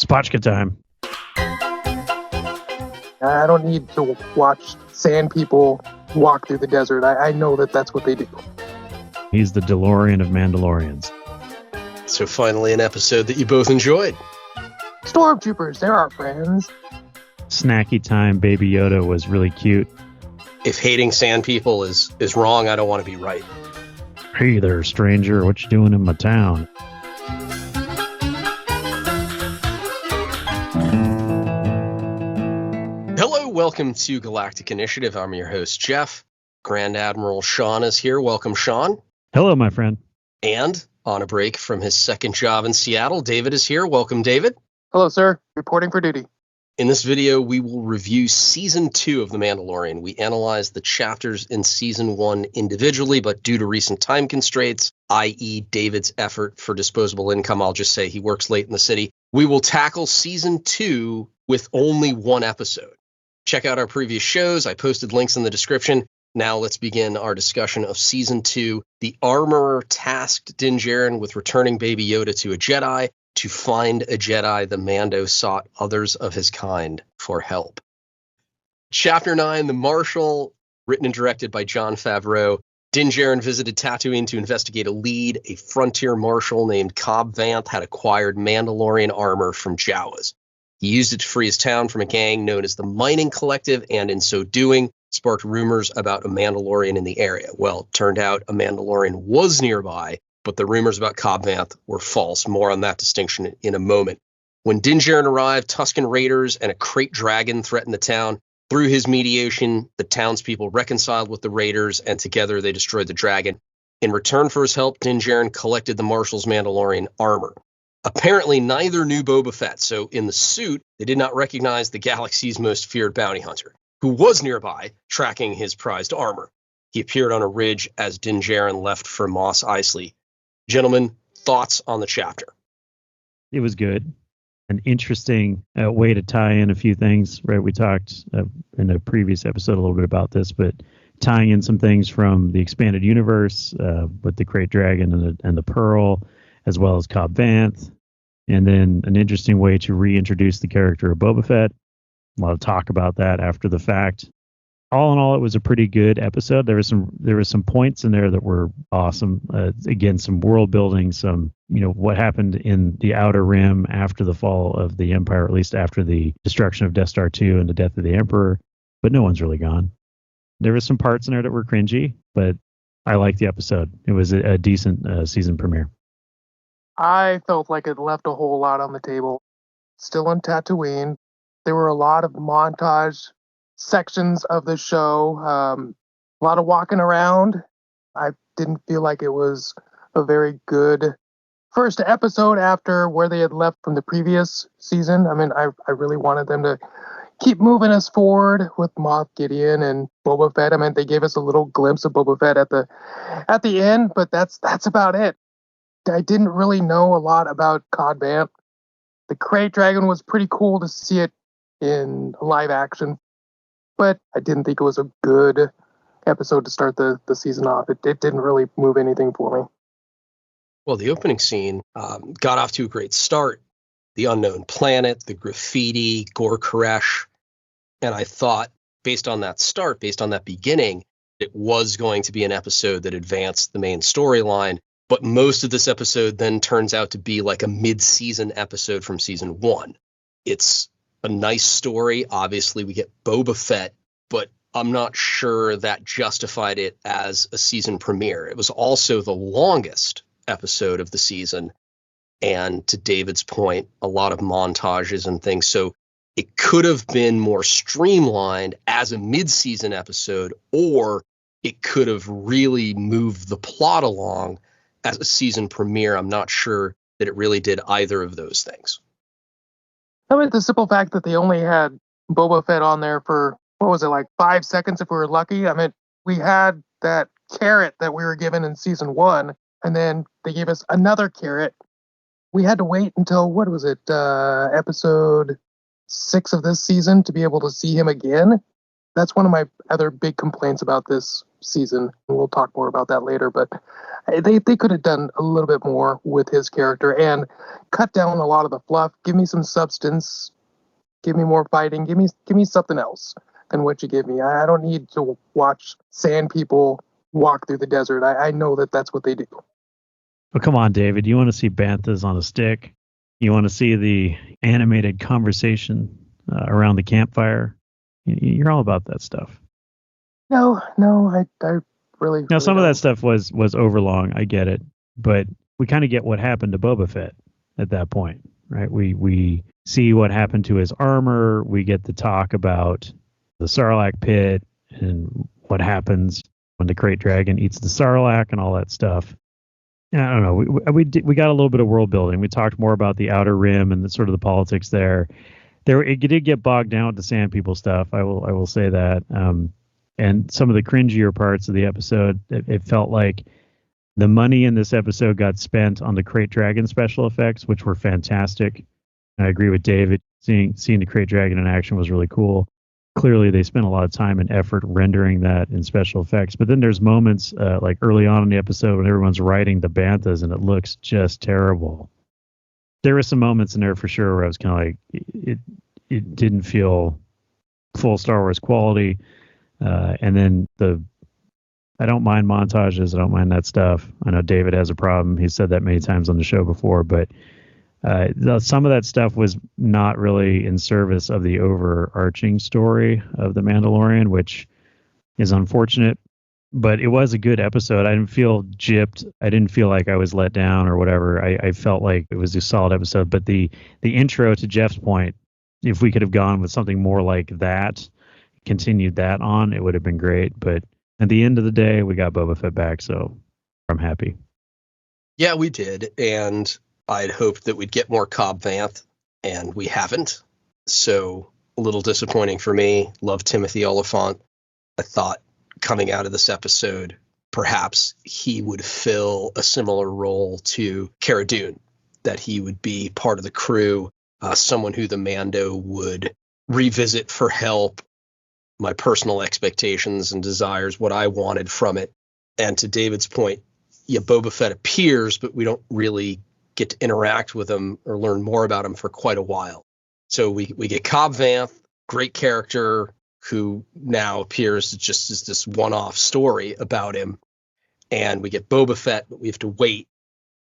Spotchka time. I don't need to watch sand people walk through the desert. I know that that's what they do. He's the DeLorean of Mandalorians. So finally an episode that you both enjoyed. Stormtroopers, they're our friends. Snacky time, Baby Yoda was really cute. If hating sand people is wrong, I don't want to be right. Hey there, stranger. What you doing in my town? Hello, welcome to Galactic Initiative. I'm your host, Jeff. Grand Admiral Sean is here. Welcome, Sean. Hello, my friend. And on a break from his second job in Seattle, David is here. Welcome, David. Hello, sir. Reporting for duty. In this video, we will review Season 2 of The Mandalorian. We analyze the chapters in Season 1 individually, but due to recent time constraints, i.e. David's effort for disposable income, I'll just say he works late in the city, we will tackle Season 2 with only one episode. Check out our previous shows. I posted links in the description. Now let's begin our discussion of Season 2. The Armorer tasked Din Djarin with returning Baby Yoda to a Jedi. To find a Jedi, the Mando sought others of his kind for help. Chapter 9, The Marshal, written and directed by Jon Favreau. Din Djarin visited Tatooine to investigate a lead. A frontier marshal named Cobb Vanth had acquired Mandalorian armor from Jawas. He used it to free his town from a gang known as the Mining Collective, and in so doing, sparked rumors about a Mandalorian in the area. Well, it turned out a Mandalorian was nearby, but the rumors about Cobb Vanth were false. More on that distinction in a moment. When Din Djarin arrived, Tusken Raiders and a Krayt Dragon threatened the town. Through his mediation, the townspeople reconciled with the Raiders, and together they destroyed the dragon. In return for his help, Din Djarin collected the Marshal's Mandalorian armor. Apparently, neither knew Boba Fett, so in the suit, they did not recognize the galaxy's most feared bounty hunter, who was nearby, tracking his prized armor. He appeared on a ridge as Din Djarin left for Mos Eisley. Gentlemen, thoughts on the chapter? It was good. An interesting way to tie in a few things, right? We talked in a previous episode a little bit about this, but tying in some things from the expanded universe with the Krayt Dragon and the Pearl, as well as Cobb Vanth. And then an interesting way to reintroduce the character of Boba Fett. A lot of talk about that after the fact. All in all, it was a pretty good episode. There were some points in there that were awesome. Again, some world building, some, what happened in the Outer Rim after the fall of the Empire, at least after the destruction of Death Star 2 and the death of the Emperor. But no one's really gone. There were some parts in there that were cringy, but I liked the episode. It was a decent season premiere. I felt like it left a whole lot on the table. Still on Tatooine. There were a lot of montage sections of the show, a lot of walking around. I didn't feel like it was a very good first episode after where they had left from the previous season. I mean, I really wanted them to keep moving us forward with Moff Gideon and Boba Fett. I mean, they gave us a little glimpse of Boba Fett at the end, but that's about it. I didn't really know a lot about Cobb Vanth. The Krayt Dragon was pretty cool to see it in live action, but I didn't think it was a good episode to start the season off. It didn't really move anything for me. Well, the opening scene got off to a great start. The unknown planet, the graffiti, Gor Koresh. And I thought, based on that start, based on that beginning, it was going to be an episode that advanced the main storyline. But most of this episode then turns out to be like a mid-season episode from Season 1. It's a nice story. Obviously, we get Boba Fett, but I'm not sure that justified it as a season premiere. It was also the longest episode of the season. And to David's point, a lot of montages and things. So it could have been more streamlined as a mid-season episode, or it could have really moved the plot along as a season premiere. I'm not sure that it really did either of those things. I mean, the simple fact that they only had Boba Fett on there for, 5 seconds if we were lucky? I mean, we had that carrot that we were given in Season 1, and then they gave us another carrot. We had to wait until, episode 6 of this season to be able to see him again. That's one of my other big complaints about this season. We'll talk more about that later, but They could have done a little bit more with his character and cut down a lot of the fluff. Give me some substance. Give me more fighting. Give me something else than what you give me. I don't need to watch sand people walk through the desert. I know that that's what they do. Well, come on, David. You want to see banthas on a stick? You want to see the animated conversation around the campfire? You're all about that stuff. No, I really. Now, some don't. of that stuff was overlong. I get it, but we kind of get what happened to Boba Fett at that point, right? We see what happened to his armor. We get the talk about the Sarlacc pit and what happens when the Krayt Dragon eats the Sarlacc and all that stuff. I don't know. We got a little bit of world building. We talked more about the Outer Rim and the sort of the politics there. It did get bogged down with the Sand People stuff. I will say that. And some of the cringier parts of the episode, it felt like the money in this episode got spent on the Krayt Dragon special effects, which were fantastic. I agree with David. Seeing the Krayt Dragon in action was really cool. Clearly, they spent a lot of time and effort rendering that in special effects. But then there's moments like early on in the episode when everyone's riding the banthas and it looks just terrible. There were some moments in there for sure where I was kind of like, it didn't feel full Star Wars quality. And then I don't mind montages. I don't mind that stuff. I know David has a problem. He's said that many times on the show before, but some of that stuff was not really in service of the overarching story of The Mandalorian, which is unfortunate, but it was a good episode. I didn't feel gypped. I didn't feel like I was let down or whatever. I felt like it was a solid episode, but the intro, to Jeff's point, if we could have gone with something more like that, continued that on, it would have been great. But at the end of the day, we got Boba Fett back, so I'm happy. Yeah, we did, and I'd hoped that we'd get more Cobb Vanth, and we haven't. So a little disappointing for me. Love Timothy Oliphant. I thought coming out of this episode, perhaps he would fill a similar role to Cara Dune, that he would be part of the crew, someone who the Mando would revisit for help, my personal expectations and desires, what I wanted from it. And to David's point, yeah, Boba Fett appears, but we don't really get to interact with him or learn more about him for quite a while. So we get Cobb Vanth, great character, who now appears just as this one-off story about him. And we get Boba Fett, but we have to wait.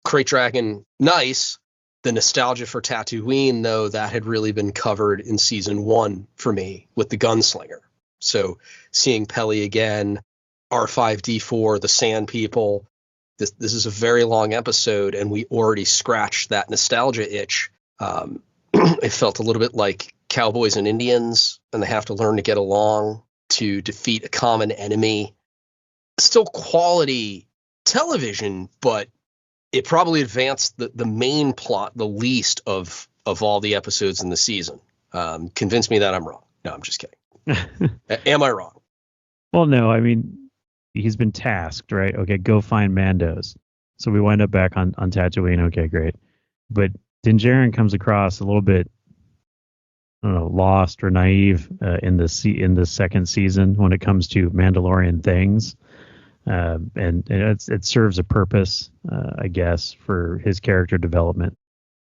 Krayt Dragon, nice. The nostalgia for Tatooine, though, that had really been covered in season 1 for me with the Gunslinger. So seeing Peli again, R5-D4, the Sand People, this is a very long episode, and we already scratched that nostalgia itch. It felt a little bit like cowboys and Indians, and they have to learn to get along to defeat a common enemy. Still quality television, but it probably advanced the main plot the least of all the episodes in the season. Convince me that I'm wrong. No, I'm just kidding. Am I wrong? Well, no, I mean, he's been tasked, right? Okay, go find Mandos. So we wind up back on Tatooine. Okay, great. But Din Djarin comes across a little bit, I don't know, lost or naive in the second season when it comes to Mandalorian things. And it serves a purpose, I guess, for his character development.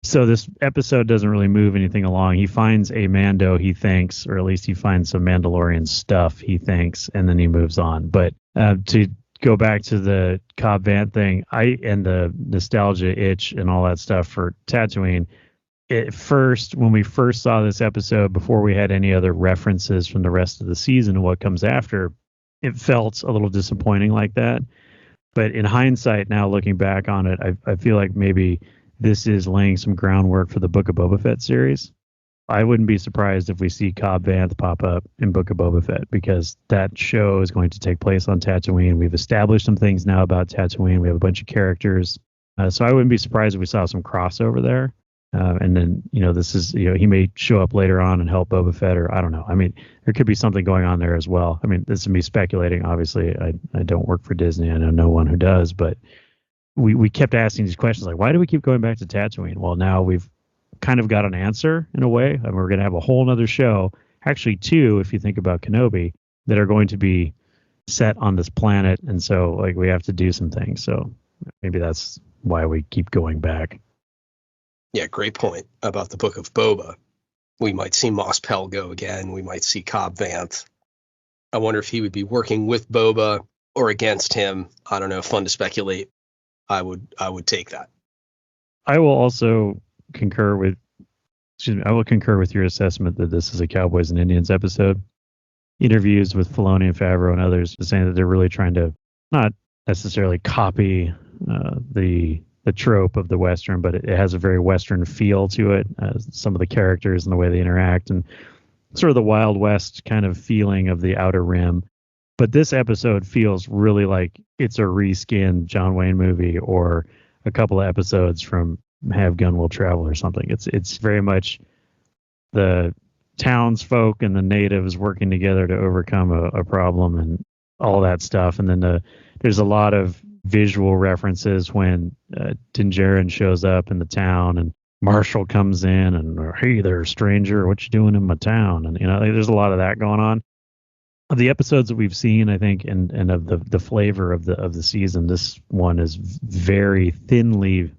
So this episode doesn't really move anything along. He finds a Mando, he thinks, or at least he finds some Mandalorian stuff, he thinks, and then he moves on. But to go back to the Cobb Vanth thing, and the nostalgia itch and all that stuff for Tatooine, when we first saw this episode, before we had any other references from the rest of the season and what comes after, it felt a little disappointing like that. But in hindsight, now looking back on it, I feel like maybe this is laying some groundwork for the Book of Boba Fett series. I wouldn't be surprised if we see Cobb Vanth pop up in Book of Boba Fett, because that show is going to take place on Tatooine. We've established some things now about Tatooine. We have a bunch of characters. So I wouldn't be surprised if we saw some crossover there. And then, this is, he may show up later on and help Boba Fett, or I don't know. I mean, there could be something going on there as well. I mean, this is me speculating. Obviously, I don't work for Disney. I know no one who does, but we kept asking these questions like, why do we keep going back to Tatooine? Well, now we've kind of got an answer in a way, and we're going to have a whole nother show, actually 2, if you think about Kenobi, that are going to be set on this planet. And so we have to do some things. So maybe that's why we keep going back. Yeah, great point about the Book of Boba. We might see Mos Pelgo again. We might see Cobb Vanth. I wonder if he would be working with Boba or against him. I don't know. Fun to speculate. I would take that. I will also concur with your assessment that this is a Cowboys and Indians episode. Interviews with Filoni and Favreau and others saying that they're really trying to not necessarily copy the trope of the Western, but it has a very Western feel to it. Some of the characters and the way they interact, and sort of the Wild West kind of feeling of the Outer Rim. But this episode feels really like it's a reskinned John Wayne movie or a couple of episodes from Have Gun Will Travel or something. It's very much the townsfolk and the natives working together to overcome a problem and all that stuff. And then there's a lot of visual references when Din Djarin shows up in the town and Marshall comes in and, hey there, stranger, what you doing in my town? And, there's a lot of that going on. Of the episodes that we've seen, I think, and of the flavor of the season, this one is very thinly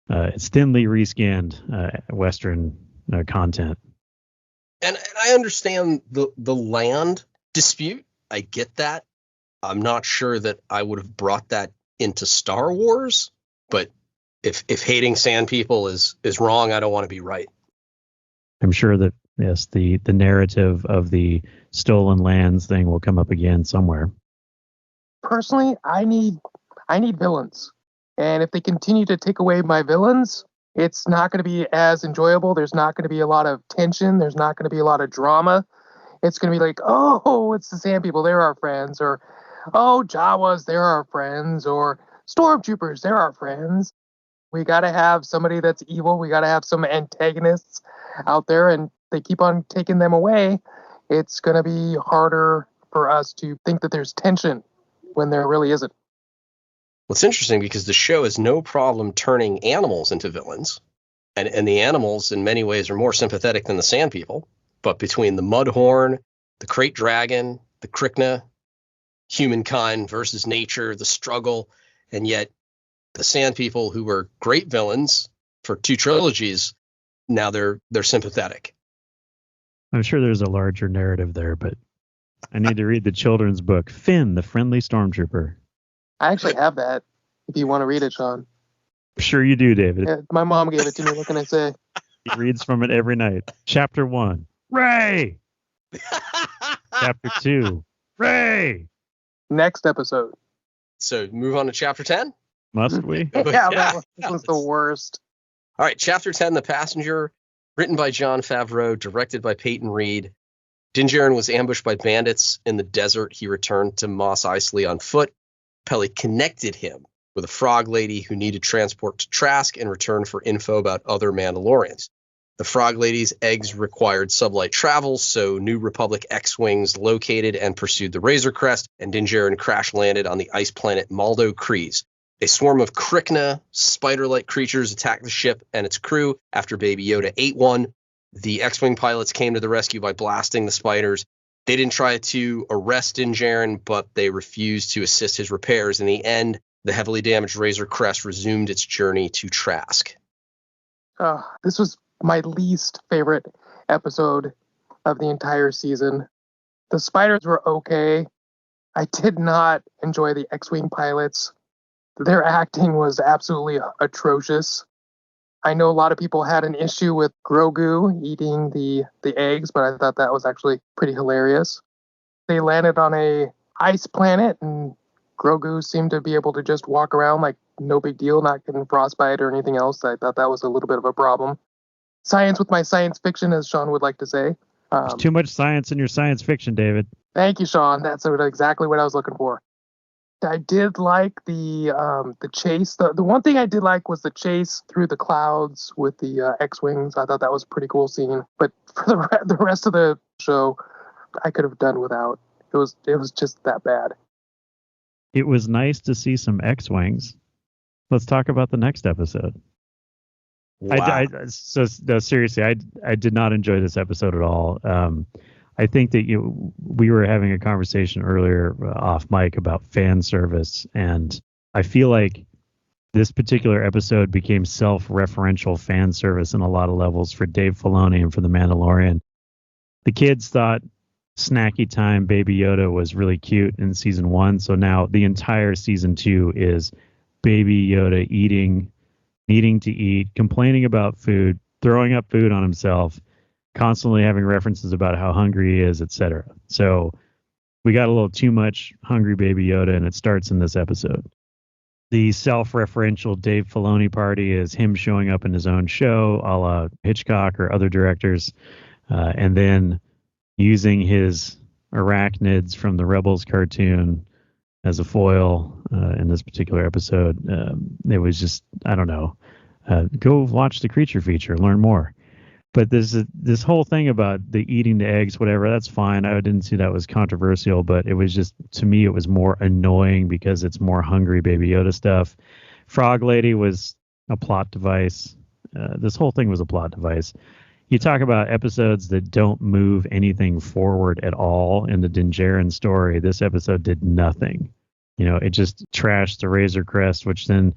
reskinned Western content. And I understand the land dispute. I get that. I'm not sure that I would have brought that into Star Wars, but if hating sand people is wrong, I don't want to be right. I'm sure that, yes, the narrative of the stolen lands thing will come up again somewhere. Personally, I need villains. And if they continue to take away my villains, it's not going to be as enjoyable. There's not going to be a lot of tension. There's not going to be a lot of drama. It's going to be like, oh, it's the sand people. They're our friends. Or, oh, Jawas, they're our friends. Or stormtroopers, they're our friends. We got to have somebody that's evil. We got to have some antagonists out there, and they keep on taking them away. It's going to be harder for us to think that there's tension when there really isn't. Well, it's interesting because the show has no problem turning animals into villains. And the animals, in many ways, are more sympathetic than the sand people. But between the Mudhorn, the Krayt Dragon, the Krykna, humankind versus nature, the struggle, and yet the sand people, who were great villains for 2 trilogies, now they're sympathetic. I'm sure there's a larger narrative there, but I need to read the children's book, Finn, the Friendly Stormtrooper. I actually have that, if you want to read it, Sean. Sure you do, David. Yeah, my mom gave it to me. What can I say? He reads from it every night. Chapter 1, Ray! Chapter 2, Ray! Next episode. So move on to Chapter 10? Must we? Yeah, that was the worst. All right, Chapter 10, The Passenger, written by Jon Favreau, directed by Peyton Reed. Din Djarin was ambushed by bandits in the desert. He returned to Mos Eisley on foot. Peli connected him with a frog lady who needed transport to Trask in return for info about other Mandalorians. The frog lady's eggs required sublight travel, so New Republic X-Wings located and pursued the Razor Crest, and Din Djarin crash-landed on the ice planet Maldo Kreese. A swarm of Krykna, spider-like creatures attacked the ship and its crew after Baby Yoda ate one. The X-Wing pilots came to the rescue by blasting the spiders. They didn't try to arrest Din Djarin, but they refused to assist his repairs. In the end, the heavily damaged Razor Crest resumed its journey to Trask. This was my least favorite episode of the entire season. The spiders were okay. I did not enjoy the X-Wing pilots. Their acting was absolutely atrocious. I know a lot of people had an issue with Grogu eating the eggs, but I thought that was actually pretty hilarious. They landed on a ice planet, and Grogu seemed to be able to just walk around like no big deal, not getting frostbite or anything else. I thought that was a little bit of a problem. Science with my science fiction, as Sean would like to say. There's too much science in your science fiction, David. Thank you, Sean. That's exactly what I was looking for. I did like the chase. The one thing I did like was the chase through the clouds with the X-Wings. I thought that was a pretty cool scene. But for the rest of the show, I could have done without. It was just that bad. It was nice to see some X-Wings. Let's talk about the next episode. Wow. Seriously, I did not enjoy this episode at all. I think that we were having a conversation earlier off mic about fan service, and I feel like This particular episode became self-referential fan service in a lot of levels for Dave Filoni and for The Mandalorian. The kids thought snacky time Baby Yoda was really cute in season 1, so now the entire season 2 is Baby Yoda eating, needing to eat, complaining about food, throwing up food on himself, constantly having references about how hungry he is, etc. So we got a little too much hungry Baby Yoda, and it starts in this episode. The self-referential Dave Filoni party is him showing up in his own show, a la Hitchcock or other directors, and then using his arachnids from the Rebels cartoon as a foil in this particular episode. It was just, I don't know. Go watch the creature feature, learn more. But this whole thing about the eating the eggs, whatever, that's fine. I didn't see that was controversial, but it was just, to me, it was more annoying because it's more hungry Baby Yoda stuff. Frog Lady was a plot device. This whole thing was a plot device. You talk about episodes that don't move anything forward at all in the Din Djarin story. This episode did nothing. It just trashed the Razor Crest, which then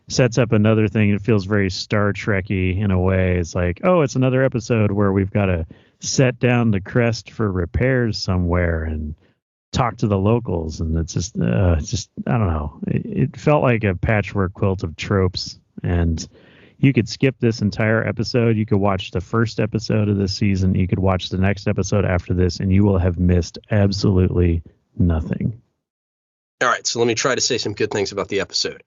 sets up another thing. It feels very Star Trek-y in a way. It's like, oh, it's another episode where we've got to set down the crest for repairs somewhere and talk to the locals. And it's just I don't know. It felt like a patchwork quilt of tropes. And you could skip this entire episode. You could watch the first episode of this season. You could watch the next episode after this, and you will have missed absolutely nothing. All right, so let me try to say some good things about the episode.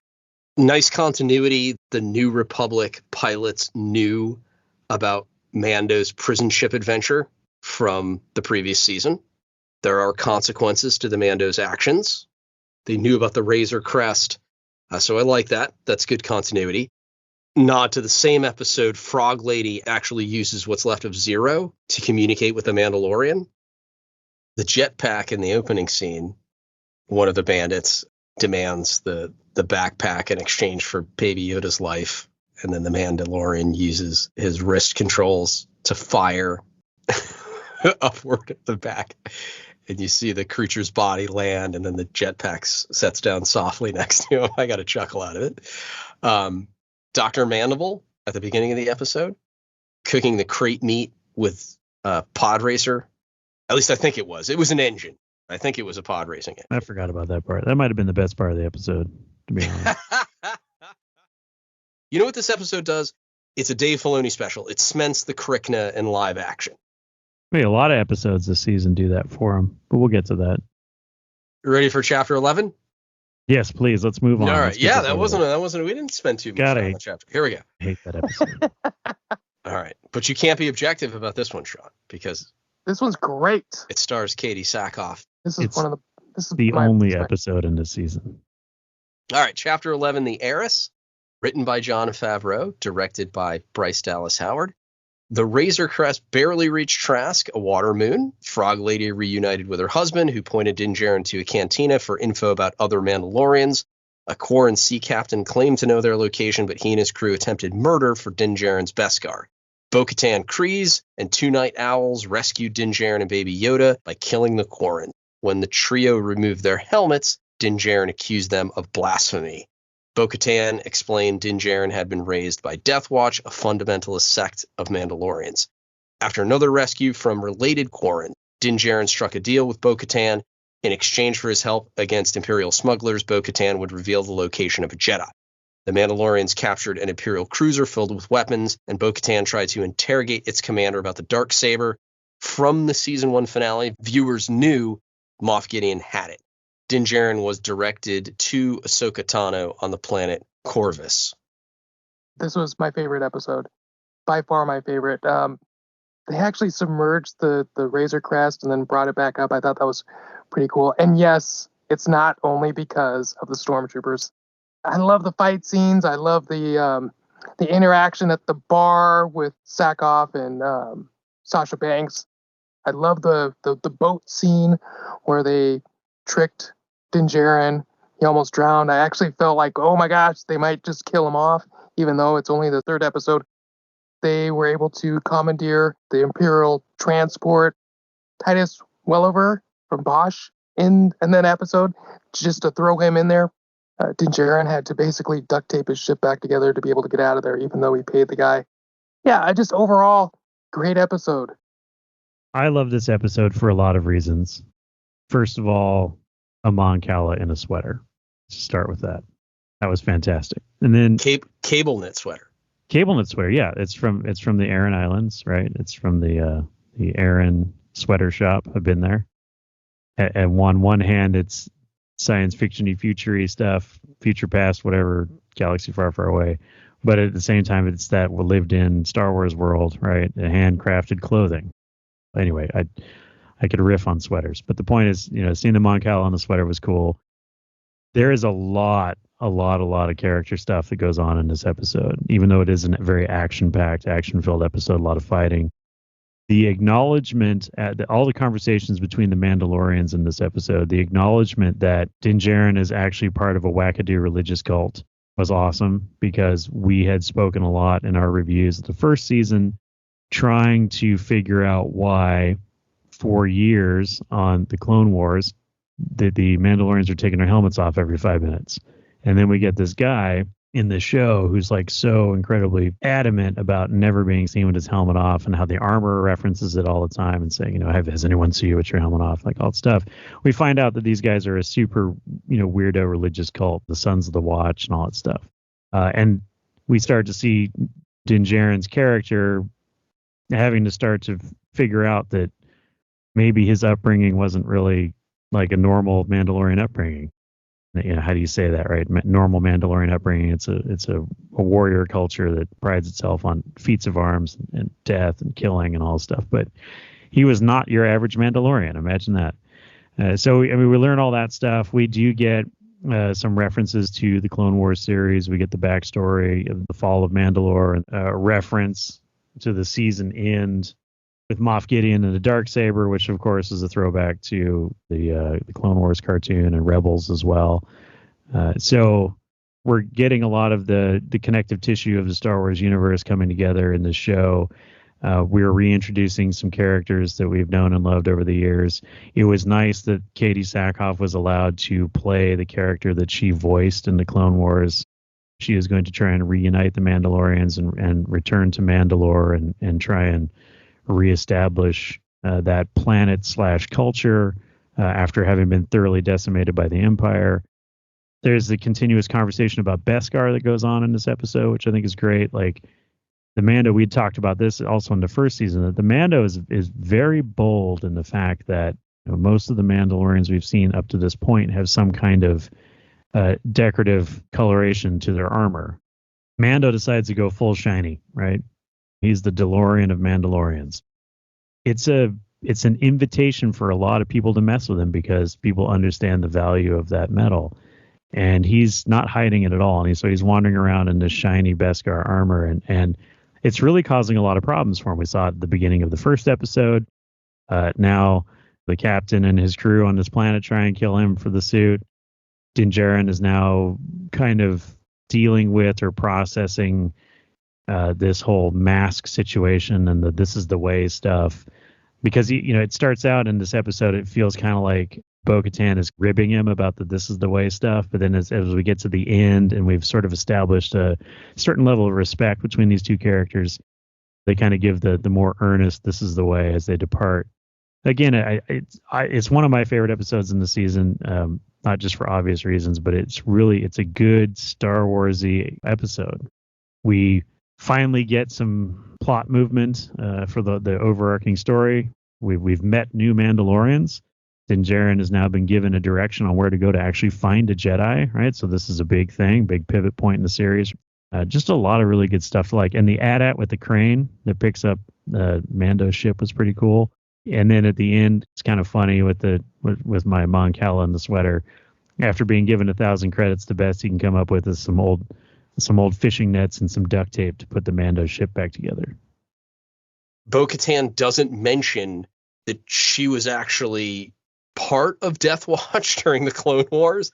Nice continuity. The New Republic pilots knew about Mando's prison ship adventure from the previous season. There are consequences to the Mando's actions. They knew about the Razor Crest. So I like that. That's good continuity. Nod to the same episode, Frog Lady actually uses what's left of Zero to communicate with the Mandalorian. The jetpack in the opening scene, one of the bandits demands the backpack in exchange for Baby Yoda's life, and then the Mandalorian uses his wrist controls to fire upward at the back, and you see the creature's body land, and then the jetpack sets down softly next to him. I got a chuckle out of it. Dr. Mandible at the beginning of the episode cooking the crate meat with pod racer. At least I think it was. It was an engine. I think it was a pod racing engine. I forgot about that part. That might have been the best part of the episode, to be honest. You know what this episode does? It's a Dave Filoni special. It cements the Krykna in live action. I mean, a lot of episodes this season do that for him, but we'll get to that. You ready for chapter 11? Yes, please. Let's move on. All right. Yeah, that wasn't. We didn't spend too much time on the chapter. Here we go. I hate that episode. All right, but you can't be objective about this one, Sean, because this one's great. It stars Katie Sackhoff. This is the only episode in this season. All right, chapter 11, The Heiress, written by Jon Favreau, directed by Bryce Dallas Howard. The Razor Crest barely reached Trask, a water moon. Frog Lady reunited with her husband, who pointed Din Djarin to a cantina for info about other Mandalorians. A Quarren sea captain claimed to know their location, but he and his crew attempted murder for Din Djarin's Beskar. Bo-Katan Kryze and two night owls rescued Din Djarin and Baby Yoda by killing the Quarren. When the trio removed their helmets, Din Djarin accused them of blasphemy. Bo-Katan explained Din Djarin had been raised by Death Watch, a fundamentalist sect of Mandalorians. After another rescue from related Quarren, Din Djarin struck a deal with Bo-Katan. In exchange for his help against Imperial smugglers, Bo-Katan would reveal the location of a Jedi. The Mandalorians captured an Imperial cruiser filled with weapons, and Bo-Katan tried to interrogate its commander about the Darksaber. From the Season 1 finale, viewers knew Moff Gideon had it. Din Djarin was directed to Ahsoka Tano on the planet Corvus. This was my favorite episode. By far my favorite. They actually submerged the Razor Crest and then brought it back up. I thought that was pretty cool. And yes, it's not only because of the stormtroopers. I love the fight scenes. I love the interaction at the bar with Sackhoff and Sasha Banks. I love the boat scene where they tricked Din Djarin. He almost drowned. I actually felt like, oh my gosh, they might just kill him off, even though it's only the third episode. They were able to commandeer the Imperial transport. Titus Welliver from Bosch in that episode, just to throw him in there. Din Djarin had to basically duct tape his ship back together to be able to get out of there, even though he paid the guy. Yeah, I just overall, great episode. I love this episode for a lot of reasons. First of all, a Mon Cala in a sweater. Let's start with that. That was fantastic. And then cable knit sweater. Cable knit sweater, yeah. It's from the Aran Islands, right? It's from the Aran sweater shop. I've been there. At one hand, it's science fiction-y, future-y stuff, future past, whatever, galaxy far, far away. But at the same time, it's that lived in Star Wars world, right? A handcrafted clothing. Anyway, I could riff on sweaters, but the point is, seeing the Mon Cala on the sweater was cool. There is a lot of character stuff that goes on in this episode, even though it is a very action-packed, action-filled episode, a lot of fighting. The acknowledgement at all the conversations between the Mandalorians in this episode, the acknowledgement that Din Djarin is actually part of a wackadoo religious cult was awesome, because we had spoken a lot in our reviews of the first season, trying to figure out why, for years on the Clone Wars, the Mandalorians are taking their helmets off every 5 minutes. And then we get this guy in the show who's like so incredibly adamant about never being seen with his helmet off, and how the armor references it all the time and saying, has anyone seen you with your helmet off? Like all that stuff. We find out that these guys are a super, weirdo religious cult, the Sons of the Watch and all that stuff. And we start to see Din Djarin's character having to start to figure out that maybe his upbringing wasn't really like a normal Mandalorian upbringing. How do you say that, right? Normal Mandalorian upbringing. It's a warrior culture that prides itself on feats of arms and death and killing and all this stuff. But he was not your average Mandalorian. Imagine that. So we learn all that stuff. We do get some references to the Clone Wars series. We get the backstory of the fall of Mandalore, a reference to the season end with Moff Gideon and the Darksaber, which of course is a throwback to the Clone Wars cartoon and Rebels as well. So we're getting a lot of the connective tissue of the Star Wars universe coming together in this show. We're reintroducing some characters that we've known and loved over the years. It was nice that Katie Sackhoff was allowed to play the character that she voiced in the Clone Wars. She is going to try and reunite the Mandalorians and return to Mandalore and try and reestablish that planet/culture after having been thoroughly decimated by the Empire. There's the continuous conversation about Beskar that goes on in this episode, which I think is great. Like the Mando, we talked about this also in the first season, that the Mando is very bold in the fact that most of the Mandalorians we've seen up to this point have some kind of decorative coloration to their armor. Mando decides to go full shiny, right? He's the DeLorean of Mandalorians. It's an invitation for a lot of people to mess with him, because people understand the value of that metal. And he's not hiding it at all. And so he's wandering around in this shiny Beskar armor, and it's really causing a lot of problems for him. We saw it at the beginning of the first episode. Now the captain and his crew on this planet try and kill him for the suit. Din Djarin is now kind of dealing with or processing this whole mask situation and the "this is the way" stuff, because it starts out in this episode, it feels kind of like Bo-Katan is ribbing him about the "this is the way" stuff, but then as we get to the end and we've sort of established a certain level of respect between these two characters, they kind of give the more earnest "this is the way" as they depart. Again, it's one of my favorite episodes in the season, not just for obvious reasons, but it's a good Star Warsy episode. We finally get some plot movement for the overarching story. We've met new Mandalorians. Din Djarin has now been given a direction on where to go to actually find a Jedi, right? So this is a big thing, big pivot point in the series. Just a lot of really good stuff to like. And the AT-AT with the crane that picks up the Mando ship was pretty cool. And then at the end, it's kind of funny with my Mon Cala in the sweater. After being given 1,000 credits, the best he can come up with is some old fishing nets and some duct tape to put the Mando ship back together. Bo-Katan doesn't mention that she was actually part of Death Watch during the Clone Wars.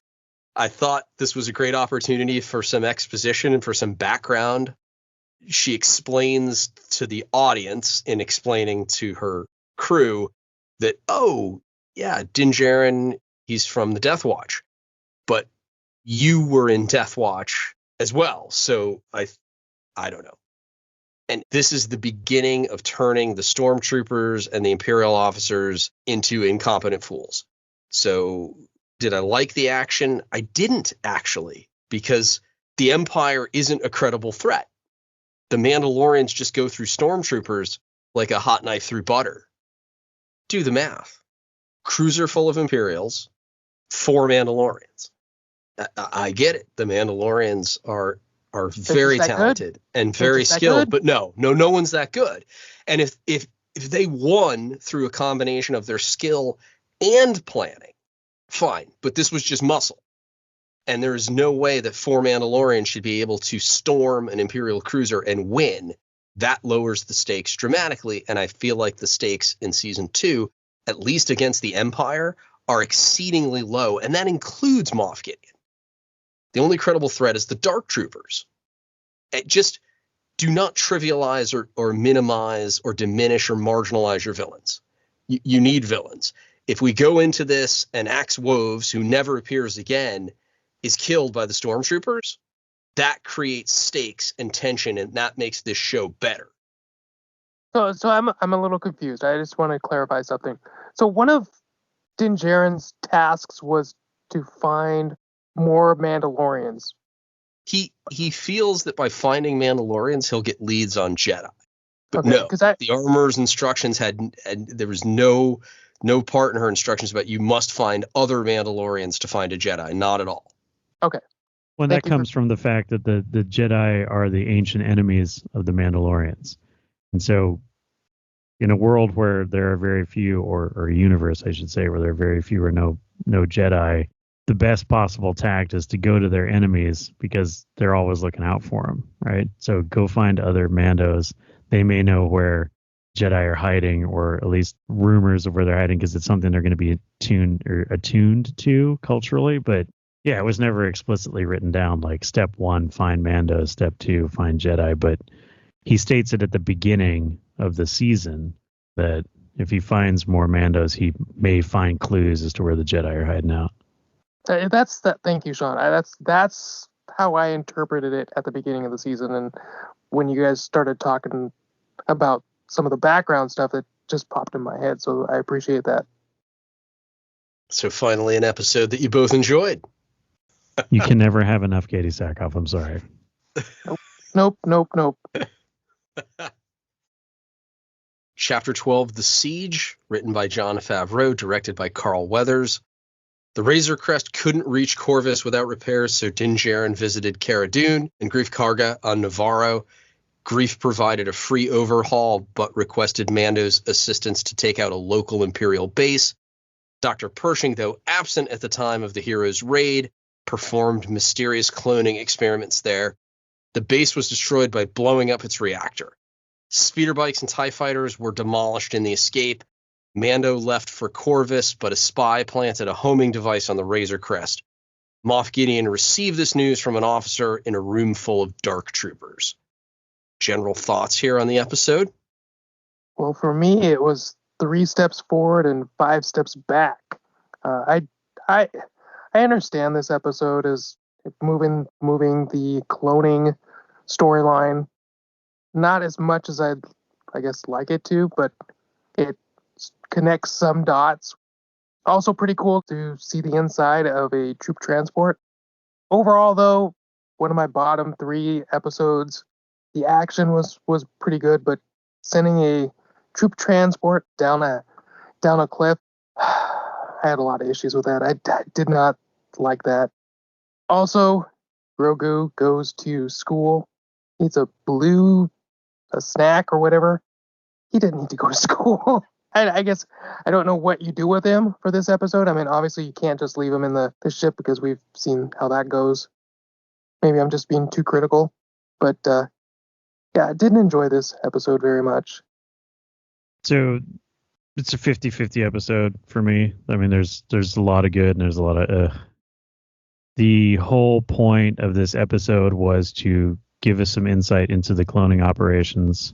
I thought this was a great opportunity for some exposition and for some background. She explains to the audience in explaining to her crew that, oh, yeah, Din Djarin, he's from the Death Watch. But you were in Death Watch as well. So I don't know. And this is the beginning of turning the stormtroopers and the Imperial officers into incompetent fools. So did I like the action? I didn't, actually, because the Empire isn't a credible threat. The Mandalorians just go through stormtroopers like a hot knife through butter. Do the math. Cruiser full of Imperials, 4 Mandalorians. I get it. The Mandalorians are very talented and very skilled, but no one's that good. And if they won through a combination of their skill and planning, fine. But this was just muscle. And there is no way that 4 Mandalorians should be able to storm an Imperial cruiser and win. That lowers the stakes dramatically. And I feel like the stakes in season 2, at least against the Empire, are exceedingly low. And that includes Moff Gideon. The only credible threat is the Dark Troopers. Just do not trivialize or minimize or diminish or marginalize your villains. You need villains. If we go into this and Axe Woves, who never appears again, is killed by the stormtroopers, that creates stakes and tension, and that makes this show better. So I'm a little confused. I just want to clarify something. So one of Din Djarin's tasks was to find more Mandalorians. He feels that by finding Mandalorians, he'll get leads on Jedi. But okay, no, the armor's instructions had there was no part in her instructions about you must find other Mandalorians to find a Jedi. Not at all. Okay. Well, that comes from the fact that the Jedi are the ancient enemies of the Mandalorians. And so in a world where there are very few, or a universe, I should say, where there are very few or no Jedi, the best possible tact is to go to their enemies because they're always looking out for them, right? So go find other Mandos. They may know where Jedi are hiding, or at least rumors of where they're hiding, because it's something they're going to be attuned to culturally. But yeah, it was never explicitly written down like step 1, find Mandos, step 2, find Jedi. But he states it at the beginning of the season that if he finds more Mandos, he may find clues as to where the Jedi are hiding out. That's that. Thank you, Sean. That's how I interpreted it at the beginning of the season, and when you guys started talking about some of the background stuff, that just popped in my head. So I appreciate that. So finally, an episode that you both enjoyed. You can never have enough Katie Sackhoff. I'm sorry. Nope. Chapter 12, The Siege, written by Jon Favreau, directed by Carl Weathers. The Razor Crest couldn't reach Corvus without repairs, so Din Djarin visited Cara Dune and Greef Karga on Navarro. Greef provided a free overhaul, but requested Mando's assistance to take out a local Imperial base. Dr. Pershing, though absent at the time of the hero's raid, performed mysterious cloning experiments there. The base was destroyed by blowing up its reactor. Speeder bikes and TIE fighters were demolished in the escape. Mando left for Corvus, but a spy planted a homing device on the Razor Crest. Moff Gideon received this news from an officer in a room full of dark troopers. General thoughts here on the episode? Well, for me, it was 3 steps forward and 5 steps back. I understand this episode is moving the cloning storyline, not as much as I'd, I guess, like it to, but it connects some dots. Also pretty cool to see the inside of a troop transport. Overall, though, one of my bottom 3 episodes. The action was pretty good, but sending a troop transport down a cliff, I had a lot of issues with that. I did not like that. Also, Grogu goes to school. Eats a snack or whatever. He didn't need to go to school. I guess I don't know what you do with him for this episode. I mean, obviously you can't just leave him in the ship because we've seen how that goes. Maybe I'm just being too critical. But yeah, I didn't enjoy this episode very much. So it's a 50-50 episode for me. I mean, there's a lot of good and there's a lot of The whole point of this episode was to give us some insight into the cloning operations.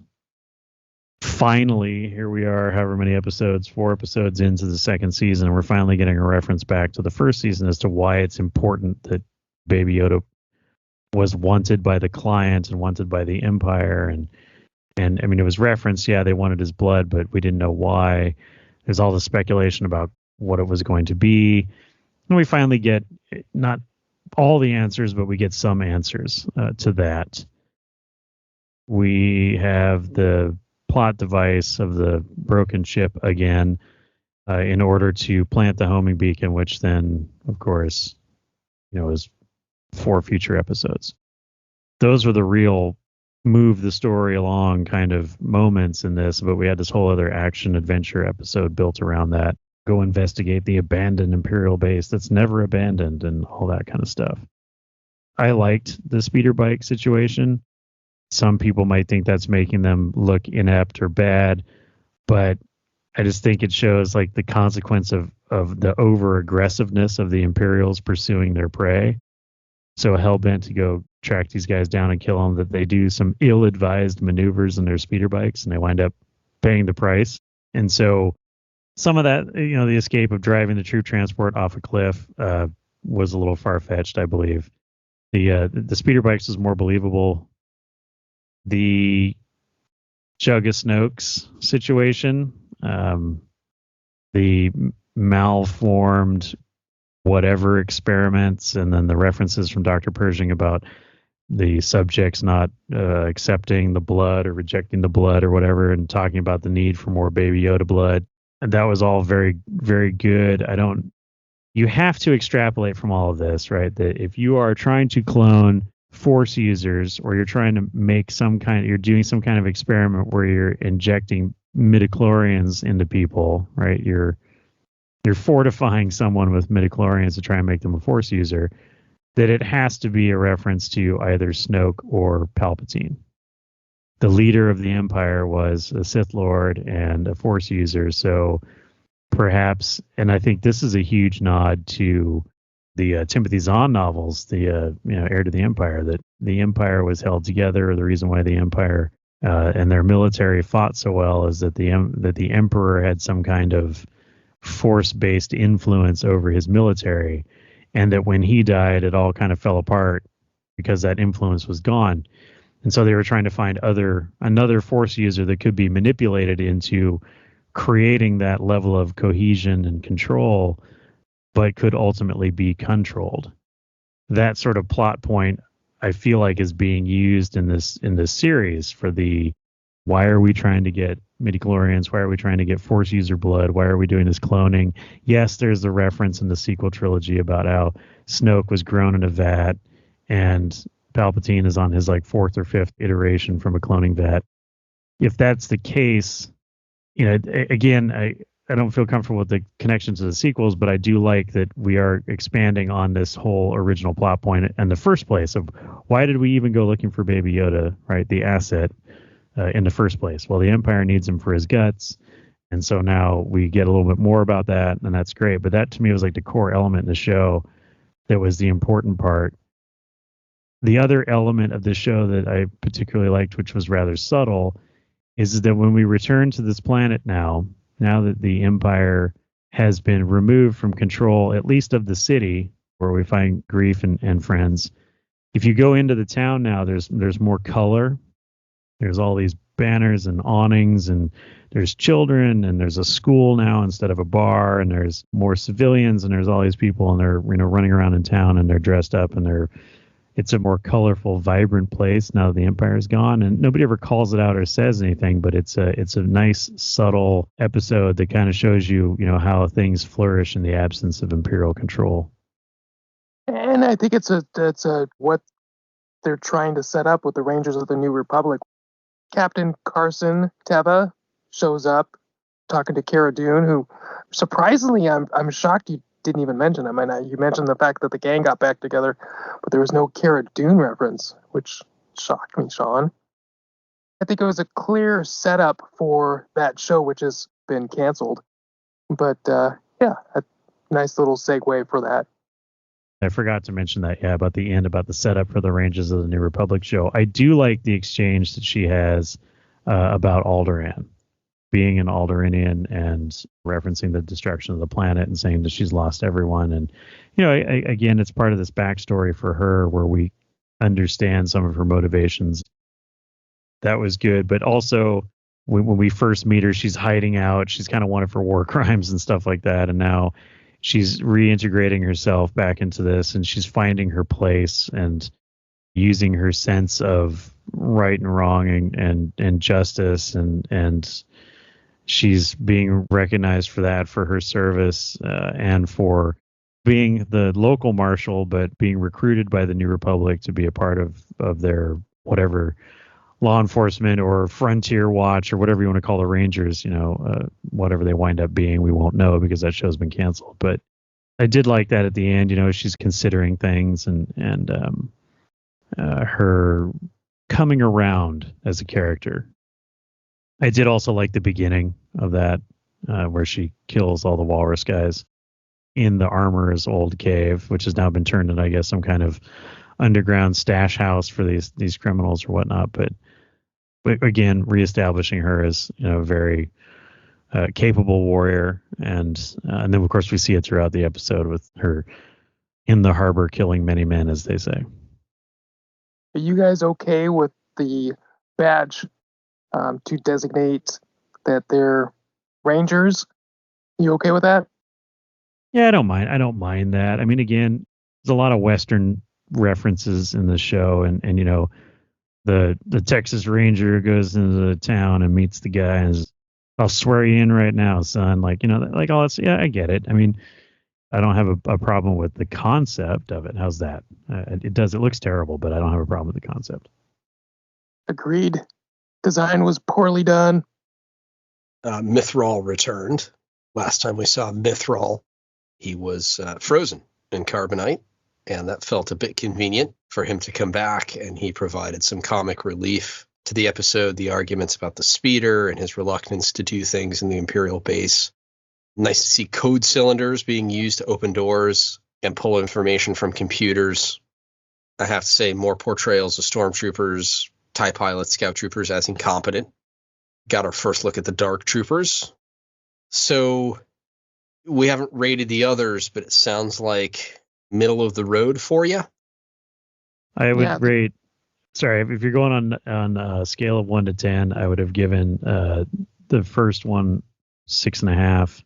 Finally, here we are, however many episodes, 4 episodes into the second season, and we're finally getting a reference back to the first season as to why it's important that Baby Yoda was wanted by the client and wanted by the Empire, and I mean, it was referenced, yeah, they wanted his blood, but we didn't know why. There's all the speculation about what it was going to be. And we finally get not all the answers, but we get some answers to that. We have the plot device of the broken ship again in order to plant the homing beacon, which then, of course, is 4 future episodes. Those were the real move the story along kind of moments in this, but we had this whole other action adventure episode built around that. Go investigate the abandoned Imperial base that's never abandoned and all that kind of stuff. I liked the speeder bike situation. Some people might think that's making them look inept or bad, but I just think it shows like the consequence of the over aggressiveness of the Imperials pursuing their prey. So hell-bent to go track these guys down and kill them, that they do some ill-advised maneuvers in their speeder bikes and they wind up paying the price. And so some of that, the escape of driving the troop transport off a cliff was a little far-fetched, I believe. The speeder bikes was more believable. The Jugga Snokes situation, the malformed whatever experiments, and then the references from Dr. Pershing about the subjects not accepting the blood or rejecting the blood or whatever, and talking about the need for more Baby Yoda blood. And that was all very, very good. You have to extrapolate from all of this, right? That if you are trying to clone Force users, or you're trying to make you're doing some kind of experiment where you're injecting midichlorians into people, right? You're fortifying someone with midichlorians to try and make them a Force user, that it has to be a reference to either Snoke or Palpatine. The leader of the Empire was a Sith Lord and a Force user, so perhaps, and I think this is a huge nod to the Timothy Zahn novels, the Heir to the Empire, that the Empire was held together. The reason why the Empire and their military fought so well is that the Emperor had some kind of Force-based influence over his military, and that when he died, it all kind of fell apart because that influence was gone. And so they were trying to find another Force user that could be manipulated into creating that level of cohesion and control, but could ultimately be controlled. That sort of plot point, I feel like, is being used in this series for why are we trying to get midichlorians? Why are we trying to get Force user blood? Why are we doing this cloning? Yes, there's the reference in the sequel trilogy about how Snoke was grown in a vat and Palpatine is on his 4th or 5th iteration from a cloning vat. If that's the case, again, I don't feel comfortable with the connection to the sequels, but I do like that we are expanding on this whole original plot point in the first place of why did we even go looking for Baby Yoda, right? The asset in the first place. Well, the Empire needs him for his guts. And so now we get a little bit more about that, and that's great. But that to me was like the core element in the show that was the important part. The other element of the show that I particularly liked, which was rather subtle, is that when we return to this planet now that the Empire has been removed from control, at least of the city where we find Greef and friends, if you go into the town now, there's more color. There's all these banners and awnings, and there's children, and there's a school now instead of a bar, and there's more civilians, and there's all these people, and they're running around in town, and they're dressed up, and it's a more colorful, vibrant place now that the Empire is gone, and nobody ever calls it out or says anything, but it's a nice, subtle episode that kind of shows you how things flourish in the absence of Imperial control. And I think it's what they're trying to set up with the Rangers of the New Republic. Captain Carson Teva shows up talking to Cara Dune, who surprisingly I'm shocked you didn't even mention him. And you mentioned the fact that the gang got back together, but there was no Cara Dune reference, which shocked me, Sean. I think it was a clear setup for that show, which has been canceled. But a nice little segue for that. I forgot to mention that, about the end, about the setup for the Rangers of the New Republic show. I do like the exchange that she has about Alderaan. being an Alderaanian and referencing the destruction of the planet and saying that she's lost everyone. And, again, it's part of this backstory for her where we understand some of her motivations. That was good. But also, when we first meet her, she's hiding out. She's kind of wanted for war crimes and stuff like that. And now she's reintegrating herself back into this, and she's finding her place and using her sense of right and wrong and justice, and she's being recognized for that, for her service, and for being the local marshal, but being recruited by the New Republic to be a part of their whatever law enforcement or frontier watch or whatever you want to call the Rangers, whatever they wind up being, we won't know because that show's been canceled. But I did like that at the end, she's considering things and her coming around as a character. I did also like the beginning of that, where she kills all the walrus guys in the armorer's old cave, which has now been turned into, I guess, some kind of underground stash house for these criminals or whatnot. But again, reestablishing her as a very capable warrior, and then of course we see it throughout the episode with her in the harbor killing many men, as they say. Are you guys okay with the badge to designate that they're Rangers? You okay with that? Yeah, I don't mind that. I mean, again, there's a lot of Western references in the show, and the Texas Ranger goes into the town and meets the guy and says, "I'll swear you in right now, son." Like all that. Yeah, I get it. I mean, I don't have a problem with the concept of it. How's that? It looks terrible, but I don't have a problem with the concept. Agreed. Design was poorly done. Mythrol returned. Last time we saw Mythrol, he was frozen in carbonite, and that felt a bit convenient for him to come back, and he provided some comic relief to the episode, the arguments about the speeder and his reluctance to do things in the Imperial base. Nice to see code cylinders being used to open doors and pull information from computers. I have to say, more portrayals of stormtroopers, TIE pilots, scout troopers as incompetent. Got our first look at the Dark Troopers. So we haven't rated the others, but it sounds like middle of the road for you. I would rate. Sorry, if you're going on a scale of 1 to 10, I would have given the first one 6.5.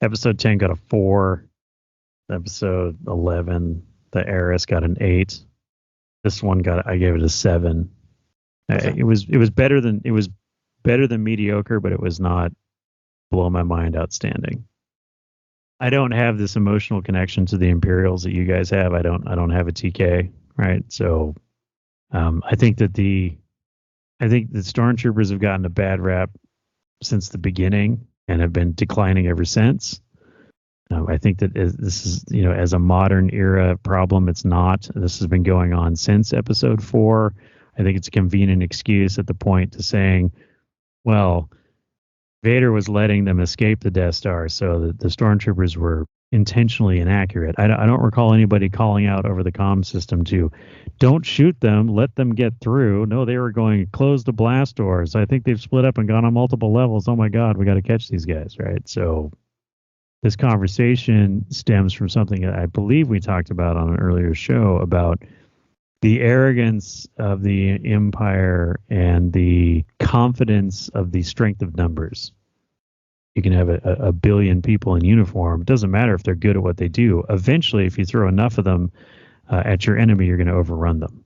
Episode 10 got a 4. Episode 11, the Heiress, got an 8. This one I gave it a 7. Okay. It was better than mediocre, but it was not blow my mind outstanding. I don't have this emotional connection to the Imperials that you guys have. I don't have a TK, right? So I think the stormtroopers have gotten a bad rap since the beginning and have been declining ever since. I think that this is, as a modern era problem, it's not. This has been going on since episode 4. I think it's a convenient excuse at the point to saying, well, Vader was letting them escape the Death Star, so the stormtroopers were intentionally inaccurate. I don't recall anybody calling out over the comm system to, don't shoot them, let them get through. No, they were going, close the blast doors. I think they've split up and gone on multiple levels. Oh my God, we got to catch these guys, right? So this conversation stems from something that I believe we talked about on an earlier show about the arrogance of the Empire and the confidence of the strength of numbers. You can have a billion people in uniform. It doesn't matter if they're good at what they do. Eventually, if you throw enough of them at your enemy, you're going to overrun them.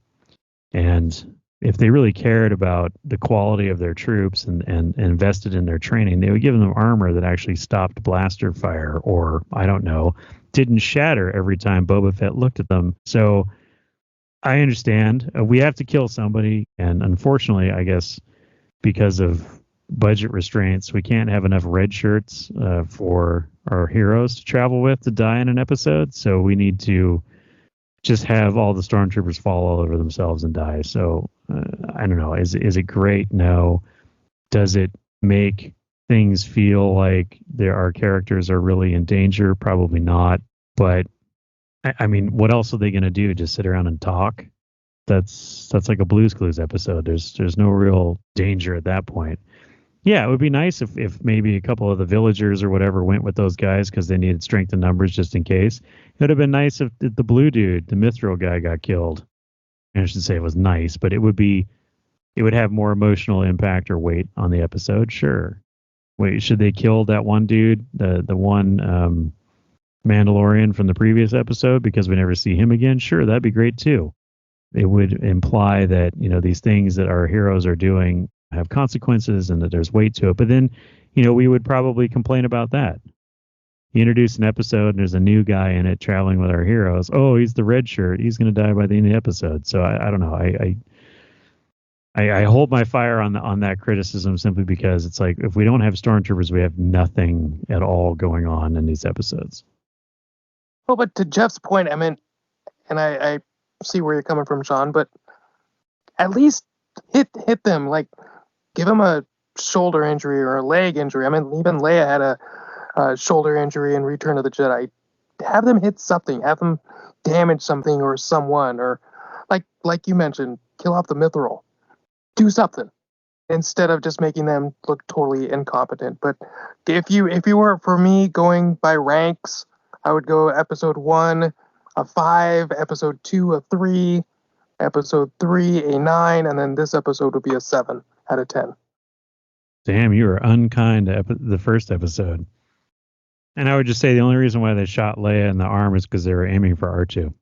And if they really cared about the quality of their troops and invested in their training, they would give them armor that actually stopped blaster fire, or, I don't know, didn't shatter every time Boba Fett looked at them. So I understand we have to kill somebody, and unfortunately, I guess, because of budget restraints, we can't have enough red shirts for our heroes to travel with to die in an episode. So we need to just have all the stormtroopers fall all over themselves and die. So I don't know. Is it great? No. Does it make things feel like our characters are really in danger? Probably not. But I mean, what else are they going to do? Just sit around and talk? That's like a Blue's Clues episode. There's no real danger at that point. Yeah, it would be nice if maybe a couple of the villagers or whatever went with those guys because they needed strength in numbers just in case. It would have been nice if the blue dude, the Mithril guy, got killed. I should say it was nice, but it would have more emotional impact or weight on the episode. Sure. Wait, should they kill that one dude, the one Mandalorian from the previous episode because we never see him again? Sure, that'd be great too. It would imply that these things that our heroes are doing have consequences and that there's weight to it. But then, we would probably complain about that. You introduce an episode and there's a new guy in it traveling with our heroes. Oh, he's the red shirt. He's going to die by the end of the episode. So I don't know. I hold my fire on that criticism simply because it's like if we don't have stormtroopers, we have nothing at all going on in these episodes. Well, but to Jeff's point, I mean, and I see where you're coming from, Sean, but at least hit them, like give them a shoulder injury or a leg injury. I mean, even Leia had a shoulder injury in Return of the Jedi. Have them hit something, have them damage something or someone, or like you mentioned, kill off the Mithril. Do something instead of just making them look totally incompetent. But if you were for me going by ranks, I would go episode 1 a 5, episode 2 a 3, episode 3 a 9, and then this episode would be a 7 out of 10. Damn, you were unkind to the first episode. And I would just say the only reason why they shot Leia in the arm is because they were aiming for R2.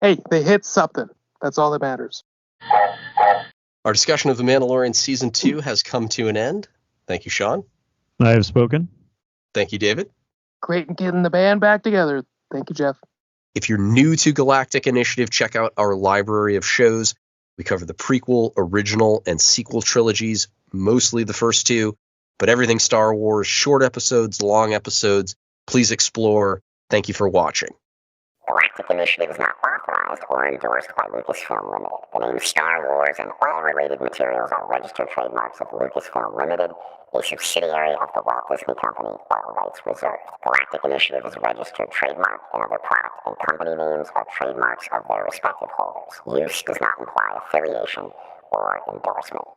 Hey, they hit something. That's all that matters. Our discussion of The Mandalorian Season 2 has come to an end. Thank you, Sean. I have spoken. Thank you, David. Great in getting the band back together. Thank you, Jeff. If you're new to Galactic Initiative, check out our library of shows. We cover the prequel, original, and sequel trilogies, mostly the first two, but everything Star Wars, short episodes, long episodes. Please explore. Thank you for watching. Galactic Initiative is not authorized or endorsed by Lucasfilm Limited. The name Star Wars and all related materials are registered trademarks of Lucasfilm Limited, a subsidiary of the Walt Disney Company, all rights reserved. Galactic Initiative is a registered trademark, and other product and company names are trademarks of their respective holders. Use does not imply affiliation or endorsement.